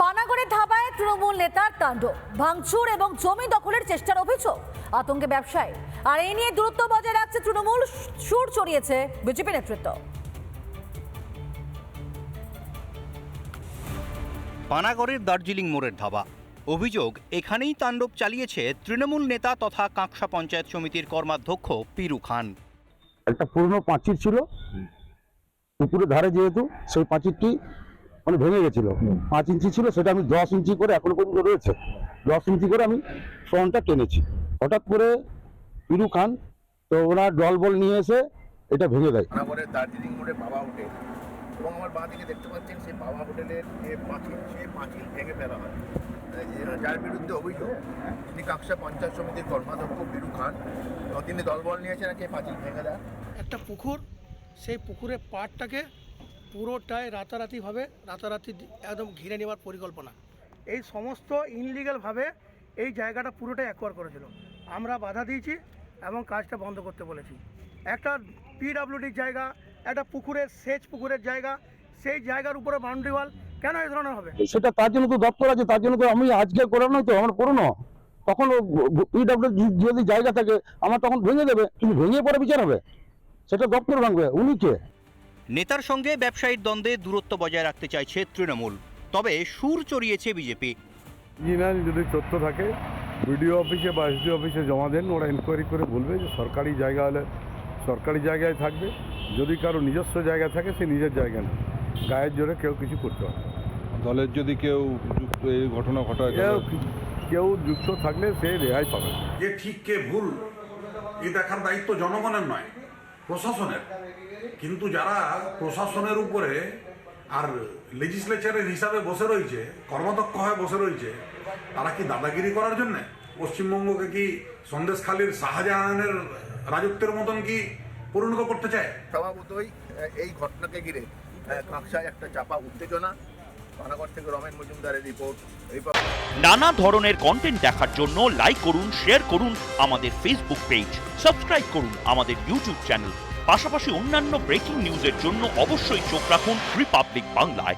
পানাগড়ের ধাবায় তৃণমূল নেতার তাণ্ডব, ভাঙচুর এবং জমি দখলের চেষ্টার অভিযোগ, আতঙ্কে ব্যবসায়ী। আর এই নিয়ে দূরত্ব বজায় রাখছে তৃণমূল, সুর চড়িয়েছে বিজেপি নেতৃত্ব। পানাগড়ের দার্জিলিং মোড়ের ধাবা, অভিযোগ এখানেই তাণ্ডব চালিয়েছে তৃণমূল নেতা তথা কাঁকসা পঞ্চায়েত সমিতির কর্মাধ্যক্ষ পিরু খান। একটা পুরনো পাঁচিল ছিল পুকুরের ধারে, যেহেতু সেই পাঁচিলটি মানে ভেঙে গেছিল, 5 ইঞ্চি ছিল, সেটা আমি 10 ইঞ্চি করে এখনো পর্যন্ত রয়েছে, 10 ইঞ্চি করে আমি ফ্রন্টটা টেনেছি। হঠাৎ করে পিরু খান তো ওনার দল বল নিয়ে এসে এটা ভেঙে দেয়। পানাগড়ের দার্জিলিং মোড়ে বাবা হোটেল এবং আমার বাঁ দিকে দেখতে পাচ্ছেন সেই বাবা হোটেলের যে পাঁচিল, সেই পাঁচিল ভেঙে ফেলা হয়। যার বিরুদ্ধে অভিযোগ, তিনি কাঁকসা পঞ্চায়েত সমিতির কর্মাধ্যক্ষ পিরু খান, এবং তিনি দলবল নিয়েছেন নাকি পাঁচিল ভেঙে দেয়। একটা পুকুর, সেই পুকুরের পাড়টাকে পুরোটাই রাতারাতি একদম ঘিরে নেওয়ার পরিকল্পনা। এই সমস্ত ইনলিগালভাবে এই জায়গাটা পুরোটাই অ্যাকোয়ার করেছিল। আমরা বাধা দিয়েছি এবং কাজটা বন্ধ করতে বলেছি। একটা পিডব্লিউডির জায়গা, একটা পুকুরের সেচ পুকুরের জায়গা, সেই জায়গার উপরে বাউন্ডারি ওয়াল কেন এই ধরনের হবে? সেটা তার জন্য তো দপ্তর আছে, তার জন্য তো আমি আজকে করে নয় তো আমার পুরনো, তখন পিডব্লিউ যদি জায়গা থাকে আমার তখন ভেঙে দেবে, কিন্তু ভেঙে পরে বিচার হবে, সেটা দপ্তর ভাঙবে। উনি কে? নেতার সঙ্গে ব্যবসায়ীর দ্বন্দ্বে দূরত্ব বজায় রাখতে চাইছে তৃণমূল, তবে সুর চড়িয়েছে বিজেপি। অরিজিনাল যদি তথ্য থাকে বিডিও অফিসে বা এসডি অফিসে জমা দেন, ওরা ইনকোয়ারি করে বলবে যে সরকারি জায়গা হলে সরকারি জায়গায় থাকবে, যদি কারো নিজস্ব জায়গা থাকে সে নিজের জায়গা না, গায়ের জোরে কেউ কিছু করতে পারে। দলের যদি কেউ যুক্ত এই ঘটনা ঘটায়, কেউ যুক্ত থাকলে সে রেহাই পাবে। যে ঠিক কে ভুল এই দেখার দায়িত্ব জনগণের নয়, প্রশাসনের। কিন্তু যারা প্রশাসনের উপরে আর লেজিসলেচারের হিসাবে বসে রয়েছে, কর্মদক্ষ হয়ে বসে রয়েছে, তারা কি দাদাগিরি করার জন্যে পশ্চিমবঙ্গকে কি সন্দেশখালীর শাহজাহানের রাজত্বের মতন কি পরিণত করতে চায়? স্বভাবতই এই ঘটনাকে ঘিরে কাঁকসায় একটা চাপা উত্তেজনা। পানাগড় থেকে রমেন মজুমদারের রিপোর্ট। নানা ধরনের কন্টেন্ট দেখার জন্য লাইক করুন, শেয়ার করুন আমাদের ফেসবুক পেজ, সাবস্ক্রাইব করুন আমাদের ইউটিউব চ্যানেল। পাশাপাশি অন্যান্য ব্রেকিং নিউজের জন্য অবশ্যই চোখ রাখুন রিপাবলিক বাংলায়।